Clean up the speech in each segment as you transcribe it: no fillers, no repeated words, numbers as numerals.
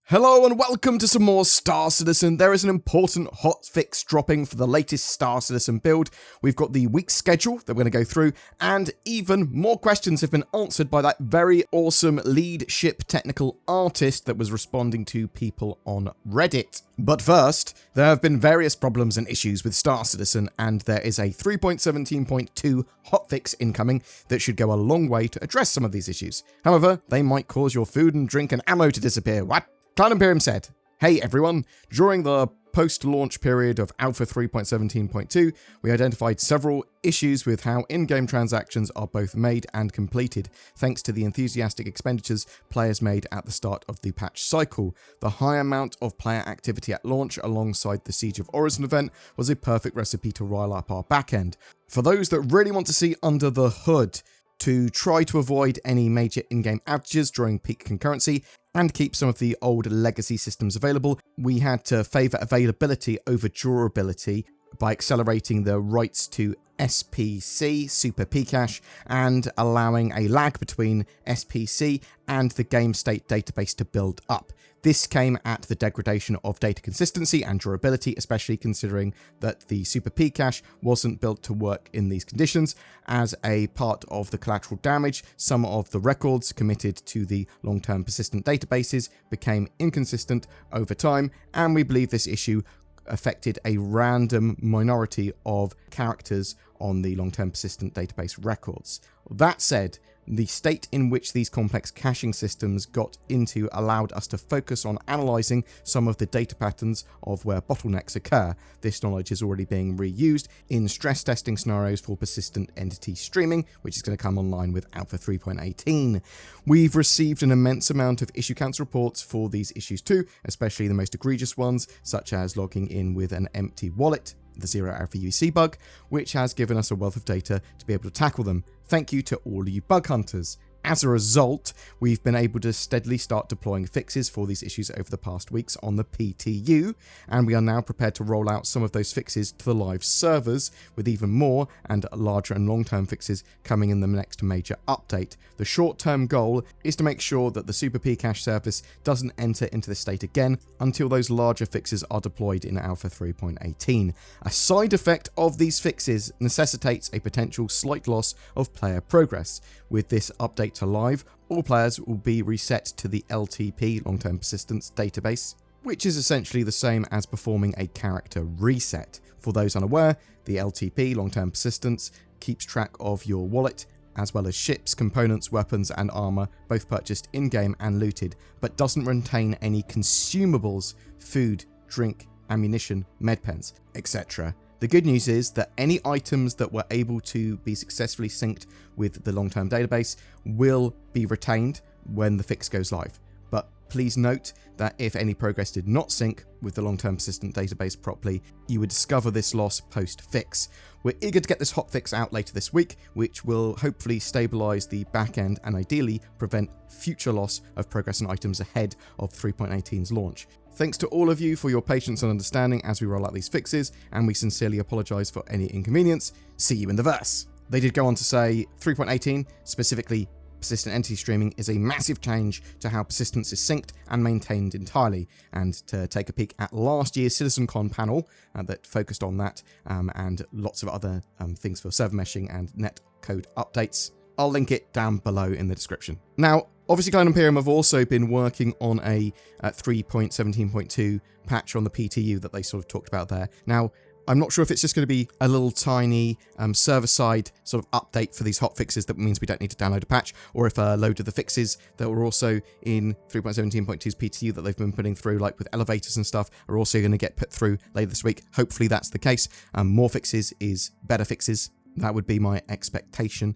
Hello and welcome to some more Star Citizen. There is an important hotfix dropping for the latest Star Citizen build. We've got the week's schedule that we're going to go through, and even more questions have been answered by that very awesome lead ship technical artist that was responding to people on Reddit. But first, there have been various problems and issues with Star Citizen, and there is a 3.17.2 hotfix incoming that should go a long way to address some of these issues. However, they might cause your food and drink and ammo to disappear. What? Cloud Imperium said, "Hey everyone, during the post-launch period of Alpha 3.17.2, we identified several issues with how in-game transactions are both made and completed, thanks to the enthusiastic expenditures players made at the start of the patch cycle. The high amount of player activity at launch alongside the Siege of Orison event was a perfect recipe to rile up our backend. For those that really want to see under the hood, to try to avoid any major in-game outages during peak concurrency and keep some of the old legacy systems available, we had to favour availability over durability by accelerating the writes to SPC, Super Pcache, and allowing a lag between SPC and the game state database to build up. This came at the degradation of data consistency and durability, especially considering that the Super Pcache wasn't built to work in these conditions. As a part of the collateral damage, some of the records committed to the long-term persistent databases became inconsistent over time, and we believe this issue affected a random minority of characters on the long-term persistent database records. That said, the state in which these complex caching systems got into allowed us to focus on analysing some of the data patterns of where bottlenecks occur. This knowledge is already being reused in stress testing scenarios for persistent entity streaming, which is going to come online with Alpha 3.18. We've received an immense amount of issue counts reports for these issues too, especially the most egregious ones, such as logging in with an empty wallet, the Zero Alpha UC bug, which has given us a wealth of data to be able to tackle them. Thank you to all you bug hunters. As a result, we've been able to steadily start deploying fixes for these issues over the past weeks on the PTU, and we are now prepared to roll out some of those fixes to the live servers, with even more and larger and long-term fixes coming in the next major update. The short-term goal is to make sure that the Super Pcache service doesn't enter into this state again until those larger fixes are deployed in Alpha 3.18. A side effect of these fixes necessitates a potential slight loss of player progress. With this update to live, all players will be reset to the LTP, long-term persistence database, which is essentially the same as performing a character reset. For those unaware, the LTP, long-term persistence, keeps track of your wallet, as well as ships, components, weapons, and armor, both purchased in-game and looted, but doesn't retain any consumables, food, drink, ammunition, medpens, etc. The good news is that any items that were able to be successfully synced with the long-term database will be retained when the fix goes live. But please note that if any progress did not sync with the long-term persistent database properly, you would discover this loss post-fix. We're eager to get this hotfix out later this week, which will hopefully stabilize the backend and ideally prevent future loss of progress and items ahead of 3.18's launch. Thanks to all of you for your patience and understanding as we roll out these fixes, and we sincerely apologise for any inconvenience. See you in the verse. They did go on to say 3.18, specifically persistent entity streaming, is a massive change to how persistence is synced and maintained entirely. And to take a peek at last year's CitizenCon panel that focused on that and lots of other things for server meshing and netcode updates, I'll link it down below in the description. Now, obviously, Cloud Imperium have also been working on a 3.17.2 patch on the PTU that they sort of talked about there. Now, I'm not sure if it's just going to be a little tiny server-side sort of update for these hotfixes that means we don't need to download a patch, or if a load of the fixes that were also in 3.17.2's PTU that they've been putting through, like with elevators and stuff, are also going to get put through later this week. Hopefully that's the case. More fixes is better fixes. That would be my expectation.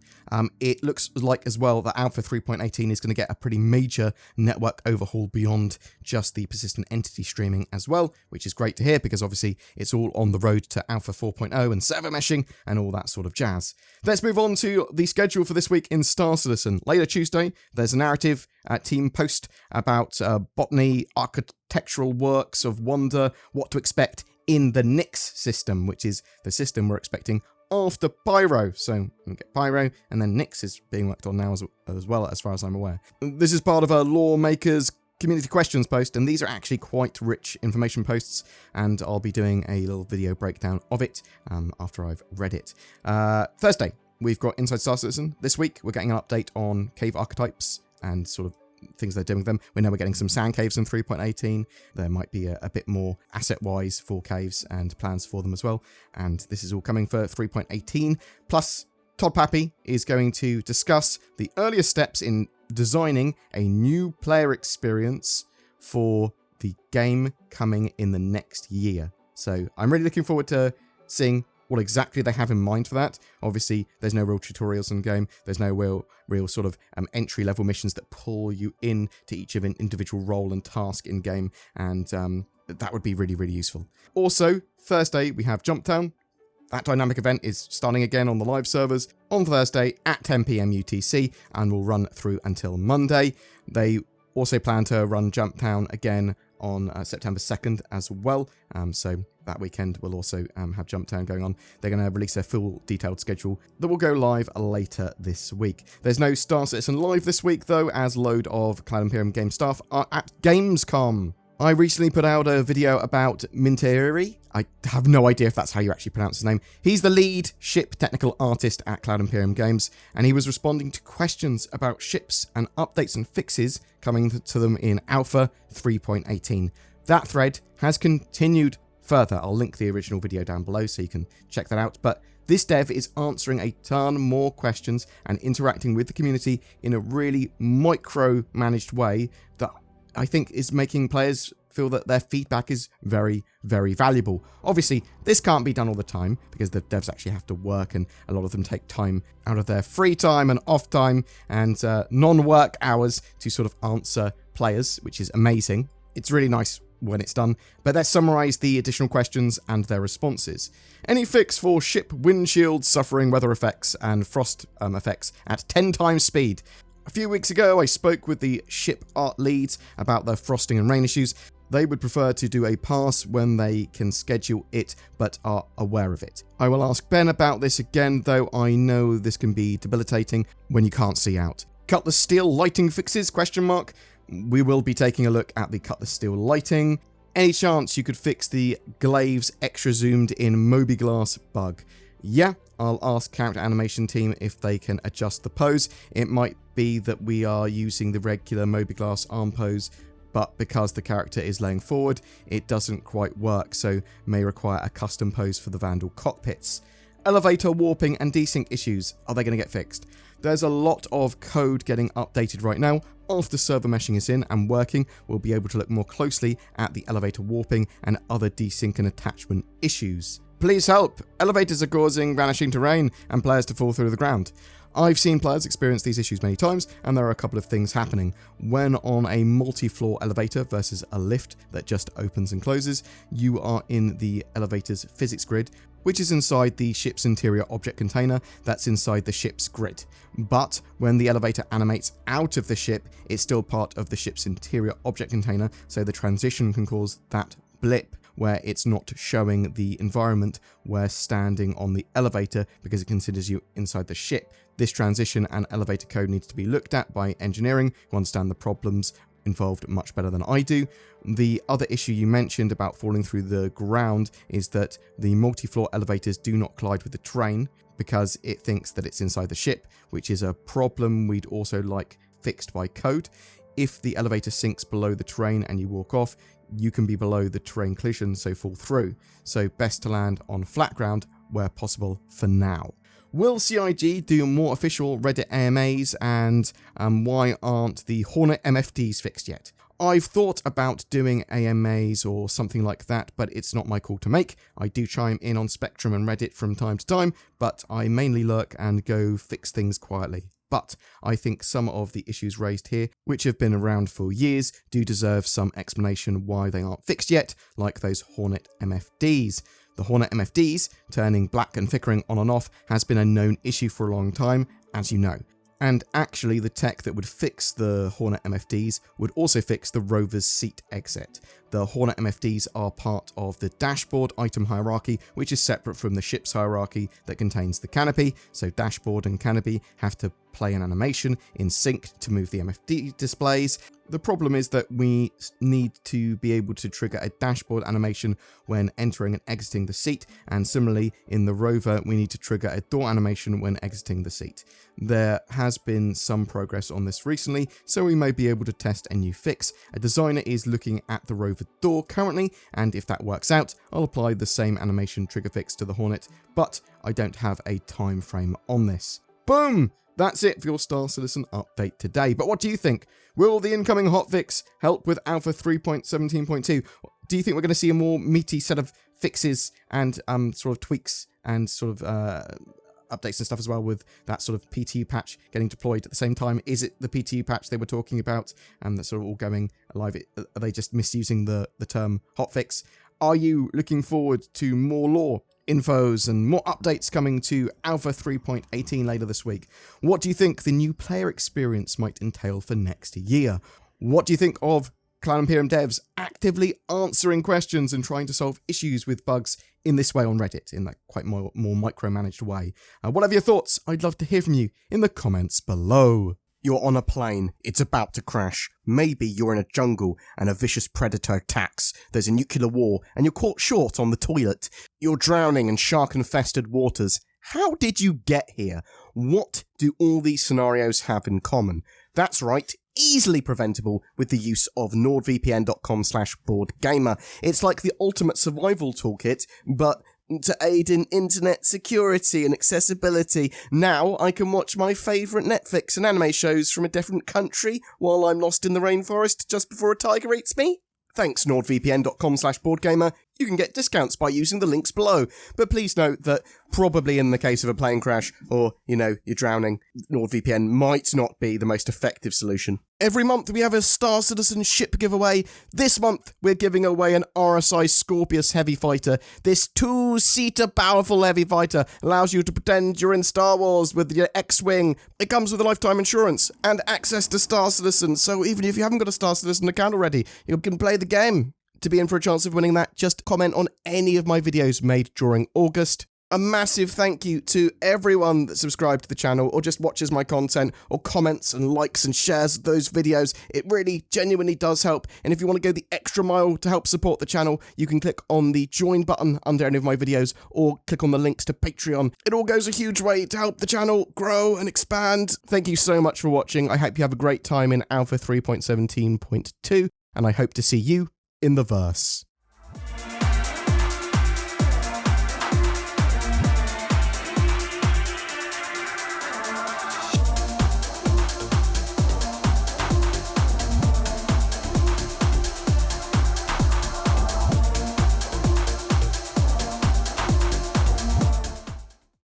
It looks like as well that Alpha 3.18 is going to get a pretty major network overhaul beyond just the persistent entity streaming as well, which is great to hear because obviously it's all on the road to Alpha 4.0 and server meshing and all that sort of jazz. Let's move on to the schedule for this week in Star Citizen. Later Tuesday, there's a narrative team post about botany, architectural works of wonder, what to expect in the Nix system, which is the system we're expecting after Pyro. So we get Pyro, and then Nix is being worked on now as well, as far as I'm aware. This is part of a Lawmakers community questions post, and these are actually quite rich information posts, and I'll be doing a little video breakdown of it after I've read it. Thursday, we've got Inside Star Citizen. This week, we're getting an update on cave archetypes and sort of things they're doing with them. We know we're getting some sand caves in 3.18. There might be a bit more asset-wise for caves and plans for them as well, and this is all coming for 3.18. Plus, Todd Pappy is going to discuss the earliest steps in designing a new player experience for the game coming in the next year. So I'm really looking forward to seeing what exactly they have in mind for that. Obviously, there's no real tutorials in the game. There's no real sort of entry-level missions that pull you in to each of an individual role and task in game, and that would be really, really useful. Also, Thursday, we have Jump Town. That dynamic event is starting again on the live servers on Thursday at 10 PM UTC and will run through until Monday. They also plan to run Jump Town again on September 2nd as well. So that weekend we'll also have Jump Town going on. They're going to release a full detailed schedule that will go live later this week. There's no Star Citizen live this week though, as a load of Cloud Imperium game staff are at Gamescom. I recently put out a video about Mintery. I have no idea if that's how you actually pronounce his name. He's the lead ship technical artist at Cloud Imperium Games, and he was responding to questions about ships and updates and fixes coming to them in Alpha 3.18. That thread has continued further. I'll link the original video down below so you can check that out. But this dev is answering a ton more questions and interacting with the community in a really micro-managed way that I think is making players feel that their feedback is very, very valuable. Obviously, this can't be done all the time because the devs actually have to work, and a lot of them take time out of their free time and off time and non-work hours to sort of answer players, which is amazing. It's really nice when it's done, but let's summarize the additional questions and their responses. Any fix for ship windshields suffering weather effects and frost effects at 10 times speed? A few weeks ago, I spoke with the ship art leads about the frosting and rain issues. They would prefer to do a pass when they can schedule it, but are aware of it. I will ask Ben about this again, though I know this can be debilitating when you can't see out. Cut the steel lighting fixes, ? We will be taking a look at the cut the steel lighting. Any chance you could fix the glaives extra zoomed in Moby-Glass bug? Yeah, I'll ask character animation team if they can adjust the pose. It might be that we are using the regular Moby-Glass arm pose, but because the character is laying forward, it doesn't quite work, so may require a custom pose for the Vandal cockpits. Elevator warping and desync issues, are they going to get fixed? There's a lot of code getting updated right now. After server meshing is in and working, we'll be able to look more closely at the elevator warping and other desync and attachment issues. Please help! Elevators are causing vanishing terrain and players to fall through the ground. I've seen players experience these issues many times, and there are a couple of things happening. When on a multi-floor elevator versus a lift that just opens and closes, you are in the elevator's physics grid, which is inside the ship's interior object container that's inside the ship's grid. But when the elevator animates out of the ship, it's still part of the ship's interior object container, so the transition can cause that blip where it's not showing the environment where standing on the elevator because it considers you inside the ship. This transition and elevator code needs to be looked at by engineering who understand the problems involved much better than I do. The other issue you mentioned about falling through the ground is that the multi-floor elevators do not collide with the train because it thinks that it's inside the ship, which is a problem we'd also like fixed by code. If the elevator sinks below the train and you walk off, you can be below the terrain collision, so fall through. So best to land on flat ground where possible for now. Will CIG do more official Reddit AMAs, and why aren't the Hornet MFDs fixed yet? I've thought about doing AMAs or something like that, but it's not my call to make. I do chime in on Spectrum and Reddit from time to time, but I mainly lurk and go fix things quietly. But I think some of the issues raised here, which have been around for years, do deserve some explanation why they aren't fixed yet, like those Hornet MFDs. The Hornet MFDs, turning black and flickering on and off, has been a known issue for a long time, as you know. And actually, the tech that would fix the Hornet MFDs would also fix the rover's seat exit. The Hornet MFDs are part of the dashboard item hierarchy, which is separate from the ship's hierarchy that contains the canopy. So dashboard and canopy have to play an animation in sync to move the MFD displays. The problem is that we need to be able to trigger a dashboard animation when entering and exiting the seat, and similarly in the rover we need to trigger a door animation when exiting the seat. There has been some progress on this recently, so we may be able to test a new fix. A designer is looking at the rover door currently, and if that works out, I'll apply the same animation trigger fix to the Hornet, but I don't have a time frame on this. Boom! That's it for your Star Citizen update today. But what do you think? Will the incoming hotfix help with Alpha 3.17.2? Do you think we're going to see a more meaty set of fixes and sort of tweaks and sort of updates and stuff as well, with that sort of PTU patch getting deployed at the same time? Is it the PTU patch they were talking about and that's sort of all going live? Are they just misusing the term hotfix? Are you looking forward to more lore, infos, and more updates coming to Alpha 3.18 later this week? What do you think the new player experience might entail for next year? What do you think of Cloud Imperium devs actively answering questions and trying to solve issues with bugs in this way on Reddit, in that quite more micromanaged way? What are your thoughts? I'd love to hear from you in the comments below. You're on a plane, it's about to crash. Maybe you're in a jungle and a vicious predator attacks. There's a nuclear war and you're caught short on the toilet. You're drowning in shark-infested waters. How did you get here? What do all these scenarios have in common? That's right, easily preventable with the use of nordvpn.com/BoredGamer. It's like the ultimate survival toolkit, but to aid in internet security and accessibility. Now I can watch my favourite Netflix and anime shows from a different country while I'm lost in the rainforest just before a tiger eats me. Thanks nordvpn.com/BoredGamer. You can get discounts by using the links below. But please note that probably in the case of a plane crash or, you're drowning, NordVPN might not be the most effective solution. Every month we have a Star Citizen ship giveaway. This month we're giving away an RSI Scorpius heavy fighter. This 2-seater powerful heavy fighter allows you to pretend you're in Star Wars with your X-Wing. It comes with a lifetime insurance and access to Star Citizen, so even if you haven't got a Star Citizen account already, you can play the game. To be in for a chance of winning that, just comment on any of my videos made during August. A massive thank you to everyone that subscribed to the channel or just watches my content or comments and likes and shares those videos. It really genuinely does help. And if you want to go the extra mile to help support the channel, you can click on the join button under any of my videos or click on the links to Patreon. It all goes a huge way to help the channel grow and expand. Thank you so much for watching. I hope you have a great time in Alpha 3.17.2 and I hope to see you in the verse.